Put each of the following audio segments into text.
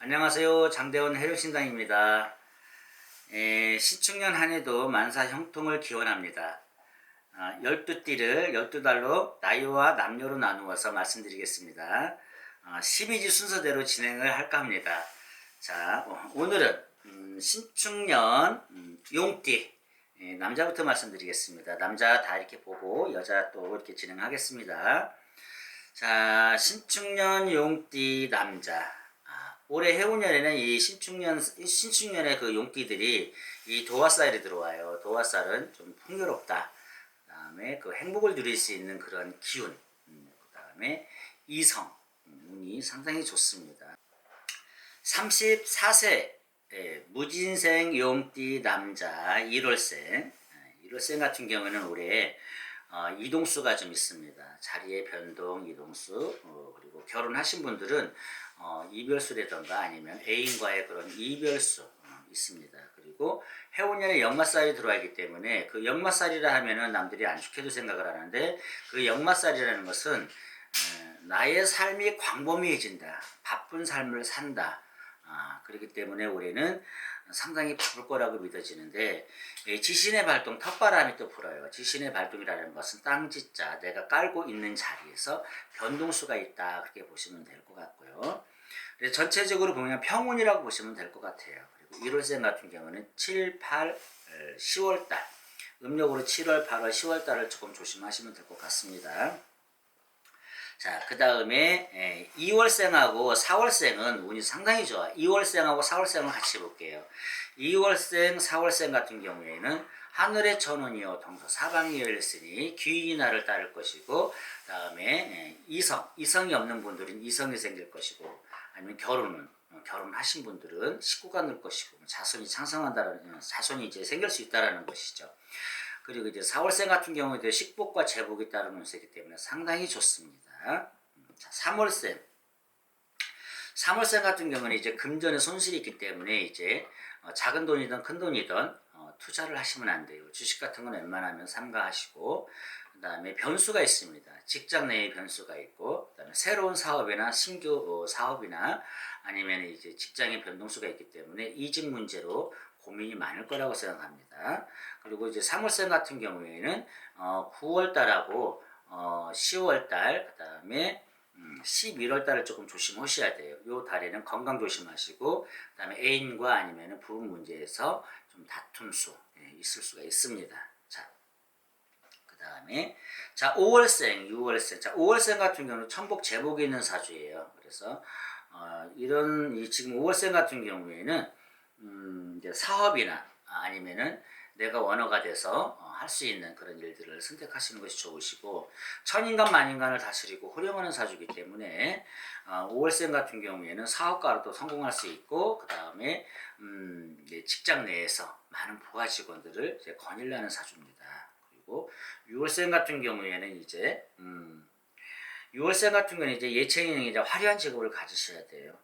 안녕하세요. 장대원 해류신당입니다. 신축년 한 해도 만사 형통을 기원합니다. 12띠를 12달로 나이와 남녀로 나누어서 말씀드리겠습니다. 12지 순서대로 진행을 할까 합니다. 자, 오늘은 신축년 용띠 남자부터 말씀드리겠습니다. 남자 다 이렇게 보고 여자 또 이렇게 진행하겠습니다. 자, 신축년 용띠 남자. 올해 해운년에는 이 신축년의 그 용띠들이 이 도화살이 들어와요. 도화살은 좀 풍요롭다. 그 다음에 그 행복을 누릴 수 있는 그런 기운. 그 다음에 이성. 운이 상당히 좋습니다. 34세 무진생 용띠 남자 1월생. 1월생 같은 경우는 올해 이동수가 좀 있습니다. 자리의 변동, 이동수, 그리고 결혼하신 분들은 이별수라던가 아니면 애인과의 그런 이별수 있습니다. 그리고 해운년에 역마살이 들어와 있기 때문에 그 역마살이라 하면은 남들이 안 좋게도 생각을 하는데 그 역마살이라는 것은 나의 삶이 광범위해진다. 바쁜 삶을 산다. 그렇기 때문에 올해는 상당히 바쁠 거라고 믿어지는데 지신의 발동, 텃바람이 또 불어요. 지신의 발동이라는 것은 땅지자, 내가 깔고 있는 자리에서 변동수가 있다. 그렇게 보시면 될 것 같고요. 그래서 전체적으로 보면 평운이라고 보시면 될 것 같아요. 그리고 1월생 같은 경우는 7, 8, 10월달, 음력으로 7월, 8월, 10월달을 조금 조심하시면 될 것 같습니다. 자, 그 다음에 2월생하고 4월생은 운이 상당히 좋아. 2월생하고 4월생을 같이 볼게요. 2월생, 4월생 같은 경우에는 하늘의 천운이요 동서 사방이 열렸으니 귀인이 나를 따를 것이고, 그 다음에 이성이 없는 분들은 이성이 생길 것이고, 아니면 결혼하신 분들은 식구가 늘 것이고, 자손이 창성한다라는, 자손이 이제 생길 수 있다라는 것이죠. 그리고 이제 4월생 같은 경우에도 식복과 제복이 따르는 운세이기 때문에 상당히 좋습니다. 자, 3월생. 3월생 같은 경우는 이제 금전에 손실이 있기 때문에 이제 작은 돈이든 큰 돈이든 투자를 하시면 안 돼요. 주식 같은 건 웬만하면 삼가하시고, 그 다음에 변수가 있습니다. 직장 내에 변수가 있고, 그 다음에 새로운 사업이나 신규 사업이나 아니면 이제 직장의 변동수가 있기 때문에 이직 문제로 고민이 많을 거라고 생각합니다. 그리고 이제 3월생 같은 경우에는 9월달하고 10월달, 그 다음에 11월달을 조금 조심하셔야 돼요. 요 달에는 건강 조심하시고, 그 다음에 애인과 아니면 부부 문제에서 좀 다툼수 있을 수가 있습니다. 자, 그 다음에 자 5월생, 6월생. 자 5월생 같은 경우는 천복 제복이 있는 사주예요. 그래서 이런 지금 5월생 같은 경우에는 이제 사업이나 아니면은 내가 원어가 돼서 할 수 있는 그런 일들을 선택하시는 것이 좋으시고, 천인간 만인간을 다스리고 호령하는 사주이기 때문에 5월생 같은 경우에는 사업가로도 성공할 수 있고, 그 다음에 직장 내에서 많은 부하 직원들을 이제 거닐라는 사주입니다. 그리고 6월생 같은 경우에는 이제 6월생 같은 경우는 이제 예체능이 이제 화려한 직업을 가지셔야 돼요.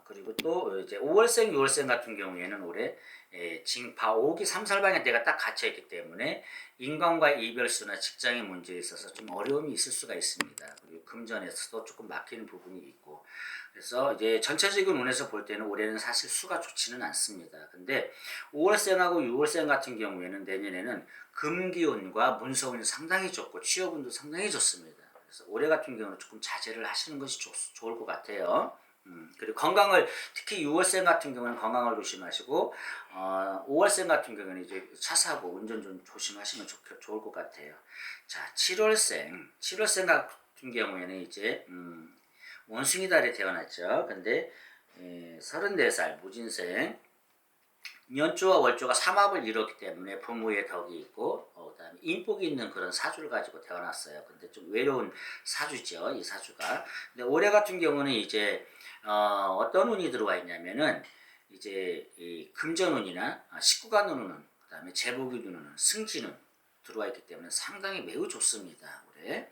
그리고 또 이제 5월생, 6월생 같은 경우에는 올해 징파 5기 3살방의 때가 딱 갇혀있기 때문에 인간과의 이별수나 직장의 문제에 있어서 좀 어려움이 있을 수가 있습니다. 그리고 금전에서도 조금 막히는 부분이 있고, 그래서 이제 전체적인 운에서 볼 때는 올해는 사실 수가 좋지는 않습니다. 근데 5월생하고 6월생 같은 경우에는 내년에는 금기운과 문서운이 상당히 좋고 취업운도 상당히 좋습니다. 그래서 올해 같은 경우는 조금 자제를 하시는 것이 좋을 것 같아요. 그리고 건강을, 특히 6월생 같은 경우는 건강을 조심하시고, 5월생 같은 경우는 이제 차 사고 운전 좀 조심하시면 좋을 것 같아요. 자, 7월생 같은 경우에는 이제 원숭이 달에 태어났죠. 근데 34살 무진생, 연주와 월주가 삼합을 이뤘기 때문에 부모의 덕이 있고, 그다음에 인복이 있는 그런 사주를 가지고 태어났어요. 근데 좀 외로운 사주죠, 이 사주가. 근데 올해 같은 경우는 이제 어떤 운이 들어와 있냐면은 이제 이 금전운이나 식구간 운은, 그다음에 재복이 운은, 승진운 들어와 있기 때문에 상당히 매우 좋습니다, 올해.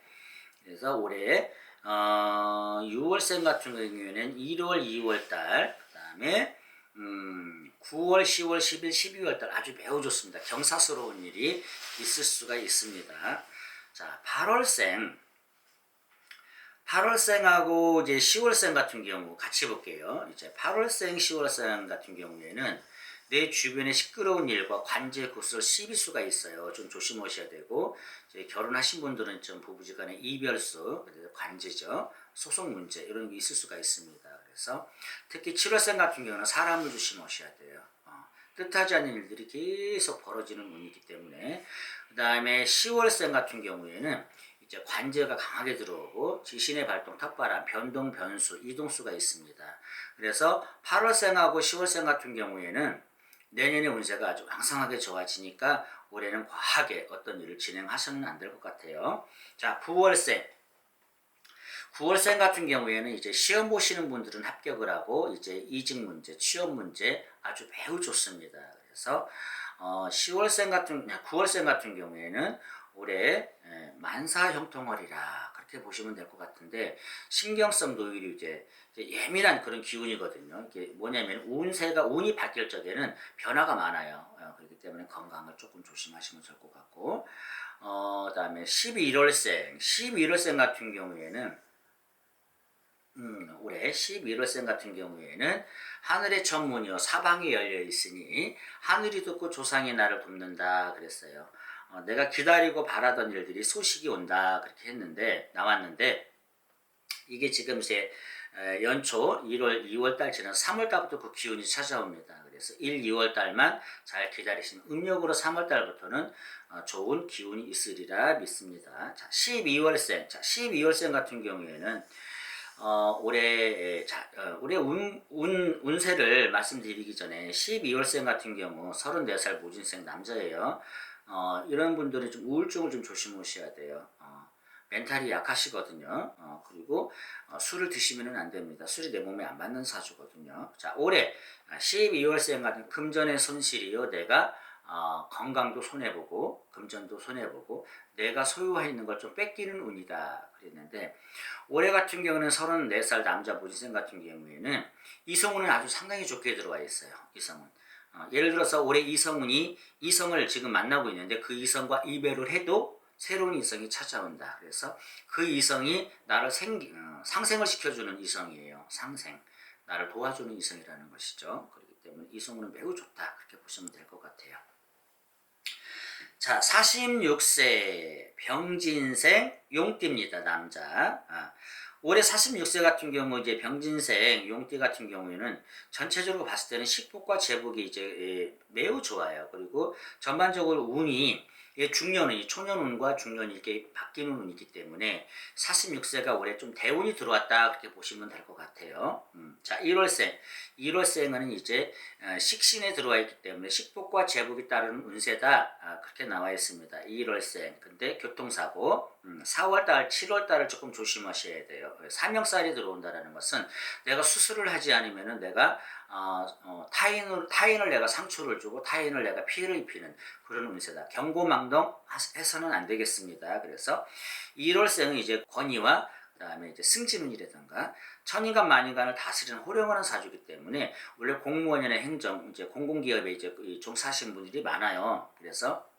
그래서 올해 6월생 같은 경우에는 1월, 2월 달, 그다음에 9월, 10월, 11, 12월 달 아주 매우 좋습니다. 경사스러운 일이 있을 수가 있습니다. 자, 8월생하고 이제 10월생 같은 경우 같이 볼게요. 이제 8월생, 10월생 같은 경우에는 내 주변에 시끄러운 일과 관제, 구설, 시비수가 있어요. 좀 조심하셔야 되고, 이제 결혼하신 분들은 좀 부부지간에 이별수, 그래서 관제죠. 소송 문제 이런 게 있을 수가 있습니다. 그래서 특히 7월생 같은 경우는 사람을 조심하셔야 돼요. 뜻하지 않은 일들이 계속 벌어지는 운이기 때문에. 그 다음에 10월생 같은 경우에는 이제 관제가 강하게 들어오고 지신의 발동, 탑바람, 변동, 변수, 이동수가 있습니다. 그래서 8월생하고 10월생 같은 경우에는 내년의 운세가 아주 왕성하게 좋아지니까 올해는 과하게 어떤 일을 진행하셔는 안 될 것 같아요. 자, 9월생. 9월생 같은 경우에는 이제 시험 보시는 분들은 합격을 하고 이제 이직 문제, 취업 문제 아주 매우 좋습니다. 그래서 9월생 같은 경우에는 올해 만사 형통하리라 그렇게 보시면 될 것 같은데 신경성 노율이 이제 예민한 그런 기운이거든요. 이게 뭐냐면 운이 바뀔 적에는 변화가 많아요. 그렇기 때문에 건강을 조금 조심하시면 좋을 것 같고 그다음에 11월생 같은 경우에는 올해 11월생 같은 경우에는 하늘의 천문이요 사방이 열려 있으니 하늘이 듣고 조상이 나를 돕는다 그랬어요. 내가 기다리고 바라던 일들이 소식이 온다 그렇게 나왔는데 이게 지금 이제 연초 1월, 2월 달 지난 3월 달부터 그 기운이 찾아옵니다. 그래서 1, 2월 달만 잘 기다리시면 음력으로 3월 달부터는 좋은 기운이 있으리라 믿습니다. 자, 12월생 같은 경우에는 올해 운세를 말씀드리기 전에 12월생 같은 경우 34살 모진생 남자예요. 이런 분들은 좀 우울증을 좀 조심하셔야 돼요. 멘탈이 약하시거든요. 그리고 술을 드시면 안 됩니다. 술이 내 몸에 안 맞는 사주거든요. 자, 올해 12월생 같은 금전의 손실이요. 내가 건강도 손해보고 금전도 손해보고 내가 소유해 있는 걸 좀 뺏기는 운이다 그랬는데 올해 같은 경우는 34살 남자 모진생 같은 경우에는 이성운은 아주 상당히 좋게 들어와 있어요. 이성운. 예를 들어서 올해 이성을 지금 만나고 있는데 그 이성과 이별을 해도 새로운 이성이 찾아온다. 그래서 그 이성이 나를 상생을 시켜주는 이성이에요. 상생. 나를 도와주는 이성이라는 것이죠. 그렇기 때문에 이성운은 매우 좋다. 그렇게 보시면 될 것 같아요. 자, 46세 병진생 용띠입니다. 남자. 올해 46세 같은 경우 이제 병진생 용띠 같은 경우에는 전체적으로 봤을 때는 식복과 제복이 이제 매우 좋아요. 그리고 전반적으로 운이 중년운이 초년운과 중년이 이렇게 바뀌는 운이기 때문에 46세가 올해 좀 대운이 들어왔다 그렇게 보시면 될 것 같아요. 자, 1월생은 이제 식신에 들어와 있기 때문에 식복과 제복이 따르는 운세다 그렇게 나와 있습니다. 1월생. 근데 교통사고 4월달, 7월달을 조금 조심하셔야 돼요. 사명살이 들어온다는 것은 내가 수술을 하지 않으면은 내가 타인을 내가 상처를 주고 타인을 내가 피해를 입히는 그런 운세다. 경고망동 해서는 안 되겠습니다. 그래서 1월생은 이제 권위와 그다음에 이제 승진운이라든가 천인간 만인간을 다스리는 호령하는 사주이기 때문에 원래 공무원이나 행정 이제 공공기업에 이제 종사하시는 분들이 많아요. 그래서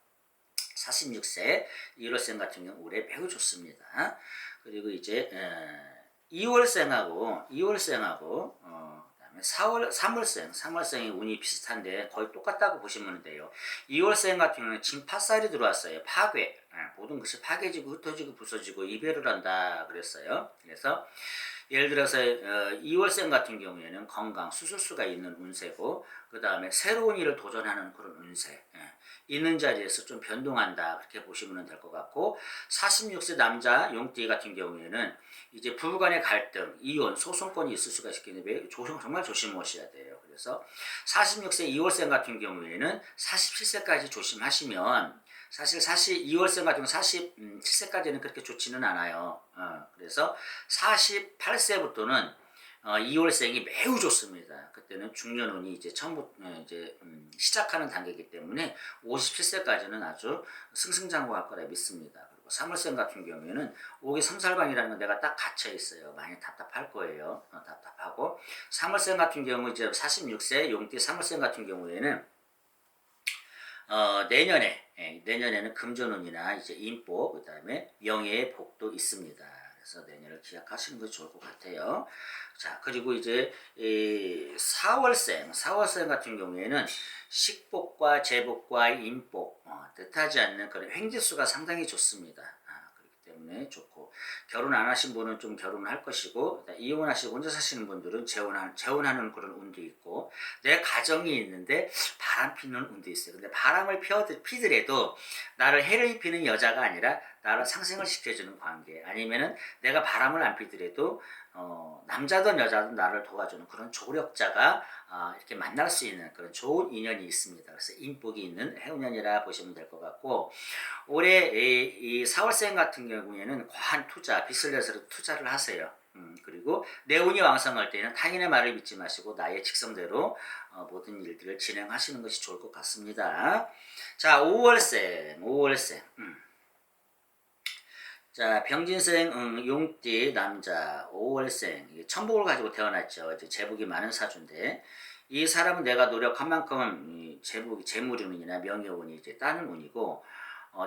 46세 1월생 같은 경우 올해 매우 좋습니다. 그리고 이제 2월생하고 그다음에 3월생이 운이 비슷한데 거의 똑같다고 보시면 돼요. 2월생 같은 경우는 진파살이 들어왔어요. 파괴. 모든 것이 파괴지고 흩어지고 부서지고 이별을 한다 그랬어요. 그래서 예를 들어서 2월생 같은 경우에는 건강, 수술수가 있는 운세고 그 다음에 새로운 일을 도전하는 그런 운세 있는 자리에서 좀 변동한다 그렇게 보시면 될 것 같고 46세 남자 용띠 같은 경우에는 이제 부부간의 갈등, 이혼, 소송권이 있을 수가 있겠는데 정말 조심하셔야 돼요. 그래서 46세 2월생 같은 경우에는 47세까지 조심하시면 사실 2월생 같은 경우 47세까지는 그렇게 좋지는 않아요. 그래서 48세부터는 2월생이 매우 좋습니다. 그때는 중년운이 이제 시작하는 단계이기 때문에 57세까지는 아주 승승장구할 거라 믿습니다. 그리고 3월생 같은 경우에는 오기 삼살방이라는 건 내가 딱 갇혀 있어요. 많이 답답할 거예요. 답답하고 3월생 같은 경우 이제 46세 용띠 3월생 같은 경우에는 내년에는 금전운이나 이제 인복 그다음에 명예의 복도 있습니다. 그래서 내년을 기약하시는 것이 좋을 것 같아요. 자, 그리고 이제 이 4월생 같은 경우에는 식복과 제복과 인복 뜻하지 않는 그런 횡재수가 상당히 좋습니다. 그렇기 때문에 좋고, 결혼 안 하신 분은 좀 결혼을 할 것이고, 이혼하시고 혼자 사시는 분들은 재혼하는 그런 운도 있고, 내 가정이 있는데 바람 피는 운도 있어요. 근데 바람을 피더라도 나를 해를 입히는 여자가 아니라 나를 상승을 시켜주는 관계, 아니면은 내가 바람을 안 피더라도 남자든 여자든 나를 도와주는 그런 조력자가 이렇게 만날 수 있는 그런 좋은 인연이 있습니다. 그래서 인복이 있는 해운년이라 보시면 될 것 같고, 올해 이 4월생 같은 경우에는 과한 투자, 빚을 내서 투자를 하세요. 그리고 내 운이 왕성할 때는 타인의 말을 믿지 마시고 나의 직성대로 모든 일들을 진행하시는 것이 좋을 것 같습니다. 자, 5월생. 자, 병진생, 용띠 남자 5월생, 천복을 가지고 태어났죠. 이제 재복이 많은 사주인데, 이 사람은 내가 노력한 만큼 재복이 재물운이나 명예운이 이제 따는 운이고,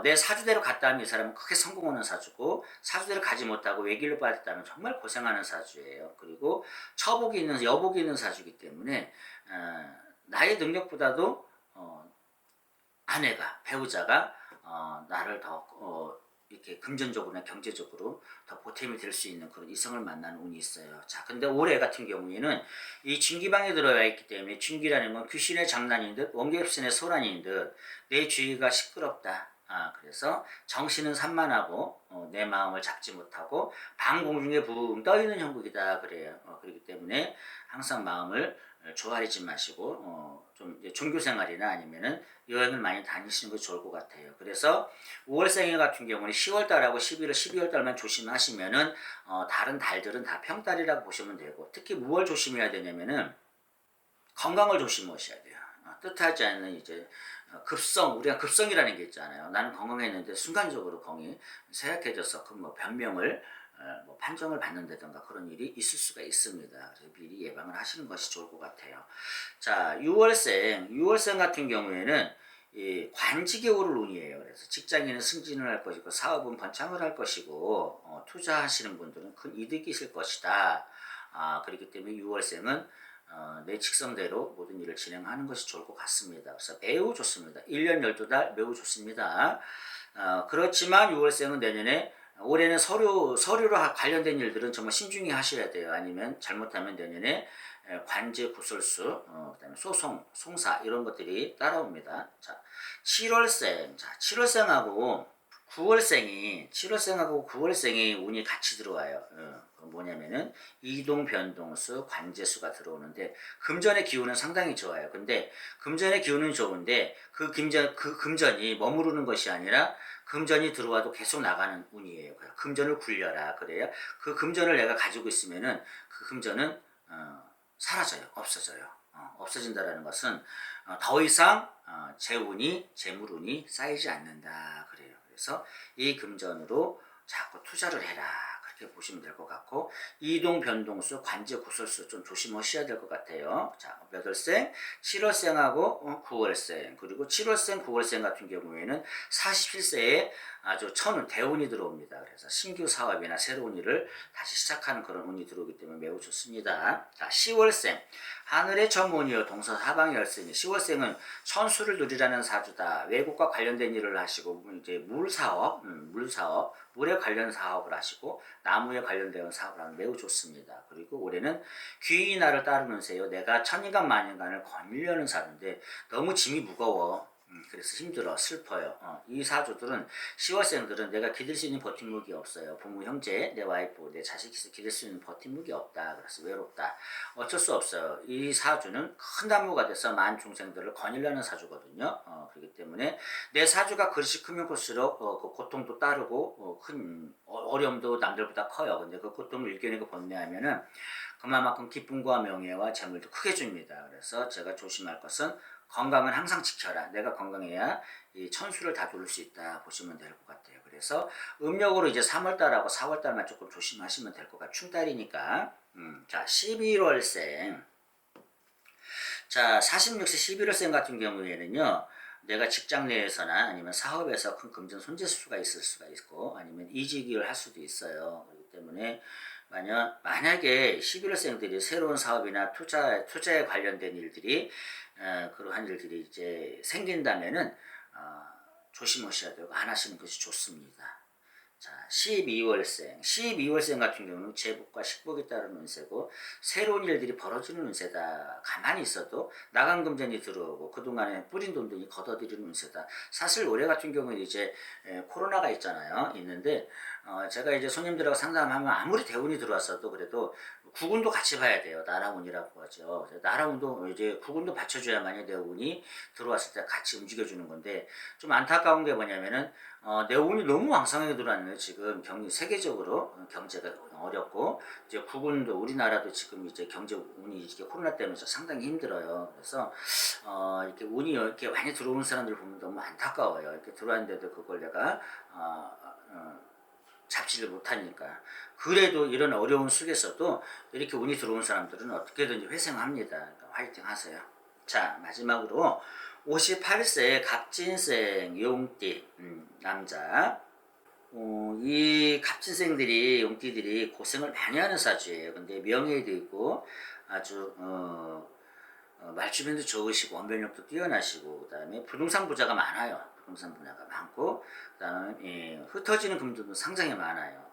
내 사주대로 갔다 하면 이 사람은 크게 성공하는 사주고, 사주대로 가지 못하고 외길로 빠졌다면 정말 고생하는 사주예요. 그리고 여복이 있는 사주이기 때문에 나의 능력보다도 아내가, 배우자가 나를 더 이렇게 금전적으로나 경제적으로 더 보탬이 될 수 있는 그런 이성을 만나는 운이 있어요. 자, 근데 올해 같은 경우에는 이 진기방에 들어와 있기 때문에, 진기라는 건 귀신의 장난인 듯 원개업신의 소란인 듯 내 주위가 시끄럽다. 그래서 정신은 산만하고 내 마음을 잡지 못하고 방공중에 붕 떠있는 형국이다 그래요. 그렇기 때문에 항상 마음을 조아리지 마시고 좀 이제 종교생활이나 아니면은 여행을 많이 다니시는 것이 좋을 것 같아요. 그래서 5월생일 같은 경우는 10월달하고 11월, 12월달만 조심하시면은 다른 달들은 다 평달이라고 보시면 되고, 특히 무얼 조심해야 되냐면은 건강을 조심하셔야 돼요. 뜻하지 않는 이제 우리가 급성이라는 게 있잖아요. 나는 건강했는데 순간적으로 건이 쇠약해져서 그 뭐 변명을 뭐 판정을 받는다든가 그런 일이 있을 수가 있습니다. 그래서 미리 예방을 하시는 것이 좋을 것 같아요. 자, 6월생 같은 경우에는 이 관직에 오를 운이에요. 그래서 직장인은 승진을 할 것이고, 사업은 번창을 할 것이고, 투자하시는 분들은 큰 이득이 있을 것이다. 그렇기 때문에 6월생은 내 직성대로 모든 일을 진행하는 것이 좋을 것 같습니다. 그래서 매우 좋습니다. 1년 12달 매우 좋습니다. 그렇지만 6월생은 내년에, 올해는 서류로 관련된 일들은 정말 신중히 하셔야 돼요. 아니면 잘못하면 내년에 관제, 구설수, 그다음에 소송, 송사 이런 것들이 따라옵니다. 자, 7월생하고 9월생이 운이 같이 들어와요. 뭐냐면은 이동 변동수, 관제수가 들어오는데, 금전의 기운은 상당히 좋아요. 근데 금전의 기운은 좋은데 그 금전이 머무르는 것이 아니라 금전이 들어와도 계속 나가는 운이에요. 금전을 굴려라 그래요. 그 금전을 내가 가지고 있으면은 그 금전은 사라져요. 없어져요. 없어진다라는 것은 더 이상 재물운이 쌓이지 않는다 그래요. 그래서 이 금전으로 자꾸 투자를 해라, 그렇게 보시면 될 것 같고, 이동 변동수, 관제 구설수 좀 조심하셔야 될 것 같아요. 자, 몇 월생? 7월생하고 9월생. 그리고 7월생, 9월생 같은 경우에는 47세에 아주 천운 대운이 들어옵니다. 그래서 신규 사업이나 새로운 일을 다시 시작하는 그런 운이 들어오기 때문에 매우 좋습니다. 자, 10월생. 하늘의 정운이요 동서사방의 열쇠니, 10월생은 천수를 누리라는 사주다. 외국과 관련된 일을 하시고, 이제 물사업, 물에 관련 사업을 하시고, 나무에 관련된 사업을 하면 매우 좋습니다. 그리고 올해는 귀인이 나를 따르는 새요, 내가 천인간 만인간을 거닐려는 사주인데 너무 짐이 무거워. 그래서 힘들어, 슬퍼요. 이 사주들은, 10월생들은 내가 기댈 수 있는 버팀목이 없어요. 부모, 형제, 내 와이프, 내 자식이 기댈 수 있는 버팀목이 없다. 그래서 외롭다. 어쩔 수 없어요. 이 사주는 큰 나무가 돼서 만 중생들을 거닐려는 사주거든요. 그렇기 때문에 내 사주가 그릇이 크면 클수록 그 고통도 따르고 큰 어려움도 남들보다 커요. 근데 그 고통을 이겨내고 번뇌하면은 그만큼 기쁨과 명예와 재물도 크게 줍니다. 그래서 제가 조심할 것은, 건강은 항상 지켜라. 내가 건강해야 이 천수를 다 돌릴 수 있다 보시면 될 것 같아요. 그래서 음력으로 이제 3월달하고 4월달만 조금 조심하시면 될 것 같아요. 충달이니까. 자, 11월생. 자, 46세 11월생 같은 경우에는요, 내가 직장 내에서나 아니면 사업에서 큰 금전 손재수가 있을 수가 있고, 아니면 이직을 할 수도 있어요. 그렇기 때문에 만약에 11월생들이 새로운 사업이나 투자에 관련된 일들이 그러한 일들이 이제 생긴다면은 조심하셔야 되고 안 하시는 것이 좋습니다. 자, 12월생 같은 경우는 재복과 식복에 따른 운세고 새로운 일들이 벌어지는 운세다. 가만히 있어도 나간 금전이 들어오고 그동안에 뿌린 돈들이 걷어들이는 운세다. 사실 올해 같은 경우는 이제 코로나가 있는데 제가 이제 손님들하고 상담하면 아무리 대운이 들어왔어도 그래도 구군도 같이 봐야 돼요. 나라운이라고 하죠. 나라운도 이제 구군도 받쳐줘야만이 내 운이 들어왔을 때 같이 움직여주는 건데 좀 안타까운 게 뭐냐면은 내 운이 너무 왕성하게 들어왔네요. 지금 세계적으로 경제가 어렵고 이제 구군도 우리나라도 지금 이제 경제 운이 이렇게 코로나 때문에 상당히 힘들어요. 그래서 이렇게 운이 이렇게 많이 들어오는 사람들 보면 너무 안타까워요. 이렇게 들어왔는데도 그걸 내가 잡지를 못하니까. 그래도 이런 어려운 속에서도 이렇게 운이 들어온 사람들은 어떻게든지 회생합니다. 그러니까 화이팅 하세요. 자, 마지막으로 58세 갑진생 용띠 남자. 이 갑진생들이 용띠들이 고생을 많이 하는 사주예요. 근데 명예도 있고 아주 말주변도 좋으시고 원변력도 뛰어나시고 그다음에 부동산 부자가 많아요. 부동산 분야가 많고 그다음에 흩어지는 금전도 상당히 많아요.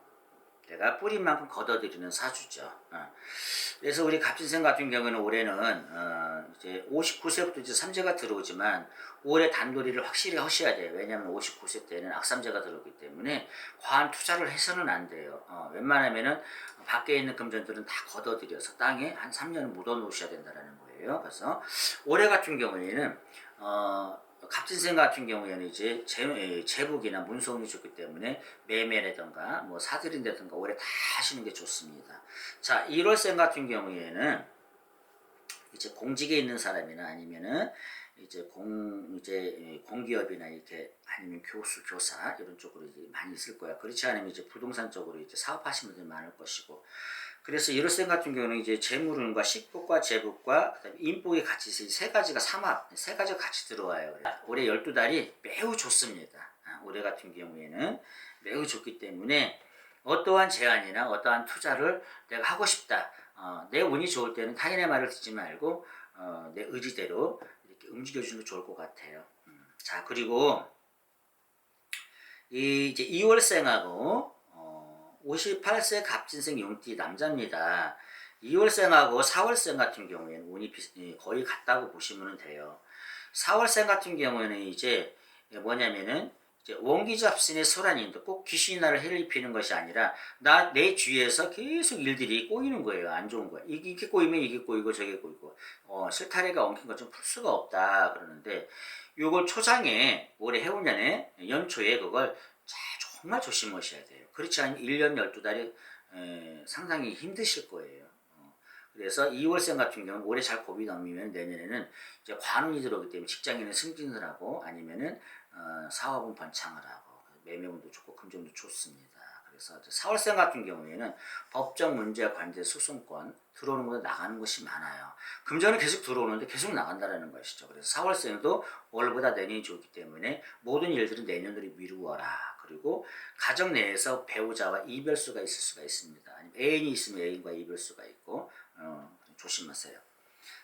내가 뿌린 만큼 걷어들이는 사주죠. 그래서 우리 갑진생 같은 경우는 올해는 이제 59세부터 이제 삼재가 들어오지만 올해 단도리를 확실히 하셔야 돼요. 왜냐하면 59세 때는 악삼재가 들어오기 때문에 과한 투자를 해서는 안 돼요. 웬만하면은 밖에 있는 금전들은 다 걷어들여서 땅에 한 3년은 묻어 놓으셔야 된다는 거예요. 그래서 올해 같은 경우에는 갑진생 같은 경우에는 이제 재복이나 문서운이 좋기 때문에 매매라든가 뭐 사들인다든가 올해 다 하시는 게 좋습니다. 자, 1월생 같은 경우에는 이제 공직에 있는 사람이나 아니면은 이제 공기업이나 이렇게 아니면 교수, 교사 이런 쪽으로 이제 많이 있을 거야. 그렇지 않으면 이제 부동산 쪽으로 이제 사업하시는 분들이 많을 것이고. 그래서 1월생 같은 경우는 이제 재물운과 식복과 재복과 그다음에 인복이 같이 세 가지가 세 가지가 같이 들어와요. 올해 12달이 매우 좋습니다. 올해 같은 경우에는 매우 좋기 때문에 어떠한 제안이나 어떠한 투자를 내가 하고 싶다. 내 운이 좋을 때는 타인의 말을 듣지 말고 내 의지대로 이렇게 움직여주는 게 좋을 것 같아요. 자, 그리고 이제 2월생하고 58세 갑진생 용띠 남자입니다. 2월생하고 4월생 같은 경우에는 운이 거의 같다고 보시면 돼요. 4월생 같은 경우에는 이제 뭐냐면은 이제 원기잡신의 소란인데 꼭 귀신이 나를 해를 입히는 것이 아니라 내 주위에서 계속 일들이 꼬이는 거예요. 안 좋은 거야. 이게 꼬이면 이게 꼬이고 저게 꼬이고 실타래가 엉킨 것 좀 풀 수가 없다 그러는데 요걸 초장에 올해 해운년에 연초에 그걸 정말 조심하셔야 돼요. 그렇지 않으면 1년 12달이 상당히 힘드실 거예요. 그래서 2월생 같은 경우는 올해 잘 고비 넘기면 내년에는 이제 관운이 들어오기 때문에 직장인은 승진을 하고 아니면은 사업은 번창을 하고 매매운도 좋고 금전도 좋습니다. 그래서 4월생 같은 경우에는 법적 문제와 관계 소송권 들어오는 것보다 나가는 것이 많아요. 금전은 계속 들어오는데 계속 나간다는 것이죠. 그래서 4월생도 올해보다 내년이 좋기 때문에 모든 일들은 내년으로 미루어라. 그리고 가정 내에서 배우자와 이별수가 있을 수가 있습니다. 아니면 애인이 있으면 애인과 이별수가 있고 조심하세요.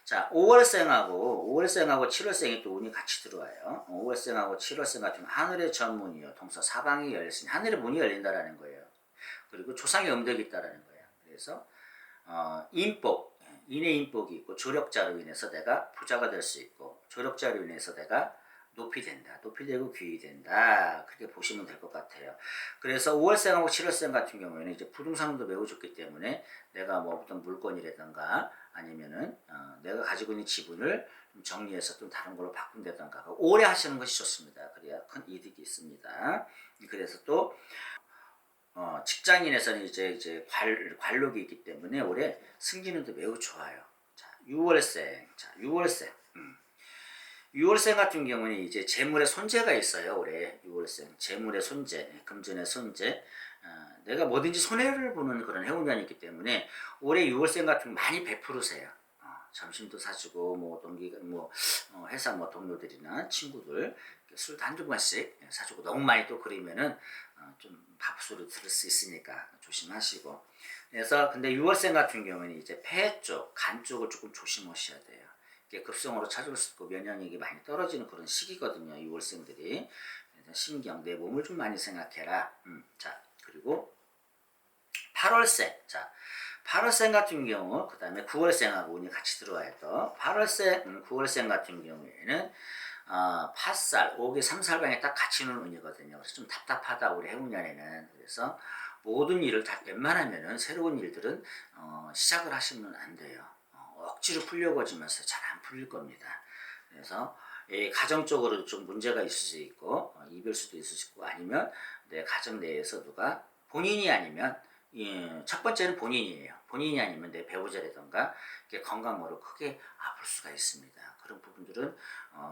자, 5월생하고 7월생이 또 운이 같이 들어와요. 5월생하고 7월생 같은 경우 하늘의 전문이요. 동서 사방이 열렸으니 하늘의 문이 열린다라는 거예요. 그리고 조상의 음덕이 있다라는 거예요. 그래서 인복, 인의 인복이 있고 조력자로 인해서 내가 부자가 될 수 있고 조력자로 인해서 내가 높이 된다. 높이 되고 귀히 된다. 그렇게 보시면 될 것 같아요. 그래서 5월생하고 7월생 같은 경우에는 이제 부동산도 매우 좋기 때문에 내가 뭐 어떤 물건이라든가 아니면은 내가 가지고 있는 지분을 좀 정리해서 좀 다른 걸로 바꾼다든가 오래 하시는 것이 좋습니다. 그래야 큰 이득이 있습니다. 그래서 또 직장인에서는 이제 관록이 있기 때문에 올해 승진운도 매우 좋아요. 자, 6월생. 6월생 같은 경우는 이제 재물의 손재가 있어요. 올해 6월생 재물의 손재, 금전의 손재. 내가 뭐든지 손해를 보는 그런 해운년이기 때문에 올해 6월생 같은 거 많이 베푸르세요. 점심도 사주고 뭐 회사 뭐 동료들이나 친구들 술도 한두 번씩 사주고 너무 많이 또 그리면은 좀 밥술을 들을 수 있으니까 조심하시고. 그래서 근데 6월생 같은 경우는 이제 폐 쪽, 간 쪽을 조금 조심하셔야 돼요. 이게 급성으로 찾아올 수 있고 면역력이 많이 떨어지는 그런 시기거든요. 6월생들이. 그래서 신경, 내 몸을 좀 많이 생각해라. 자, 그리고 8월생. 자, 8월생 같은 경우, 그 다음에 9월생하고 운이 같이 들어와요. 또 8월생, 9월생 같은 경우에는 팥살, 5개 3살방에 딱 갇히는 운이거든요. 그래서 좀 답답하다 우리 해운년에는. 그래서 모든 일을 다 웬만하면은 새로운 일들은 시작을 하시면 안 돼요. 억지로 풀려고 하지면서 잘 안 풀릴 겁니다. 그래서 가정적으로 좀 문제가 있을 수 있고 이별수도 있을 수 있고 아니면 내 가정 내에서 누가 본인이 아니면 첫 번째는 본인이에요. 본인이 아니면 내 배우자라던가 건강으로 크게 아플 수가 있습니다. 그런 부분들은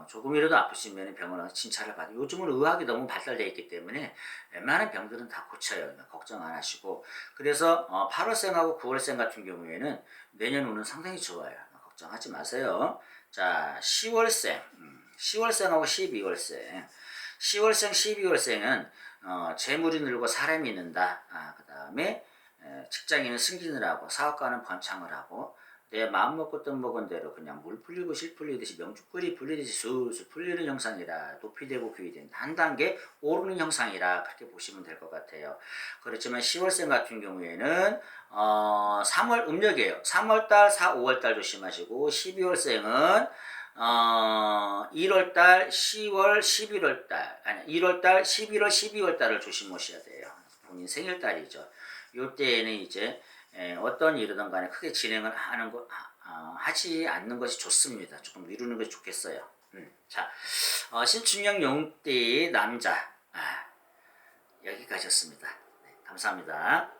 조금이라도 아프시면 병원 와서 진찰을 받고 요즘은 의학이 너무 발달되어 있기 때문에 웬만한 병들은 다 고쳐요. 그러니까 걱정 안 하시고 그래서 8월생하고 9월생 같은 경우에는 내년 운은 상당히 좋아요. 걱정하지 마세요. 자 10월생 10월생하고 12월생 10월생 12월생은 재물이 늘고 사람이 는다. 그 다음에 직장인은 승진을 하고 사업가는 번창을 하고 내 마음 먹고 뜻 먹은 대로 그냥 물 풀리고 실 풀리듯이 명주꿀이 풀리듯이 술술 풀리는 형상이라 높이 되고 귀이 된다. 한 단계 오르는 형상이라 그렇게 보시면 될 것 같아요. 그렇지만 10월생 같은 경우에는 3월 음력이에요. 3월달, 4, 5월달 조심하시고 12월생은 1월달, 10월, 11월달 아니 1월달, 11월, 12월달을 조심하셔야 돼요. 본인 생일달이죠. 요때에는 이제 어떤 일이든 간에 크게 진행을 하지 않는 것이 좋습니다. 조금 미루는 것이 좋겠어요. 자, 신축년 용띠 남자 여기까지였습니다. 네, 감사합니다.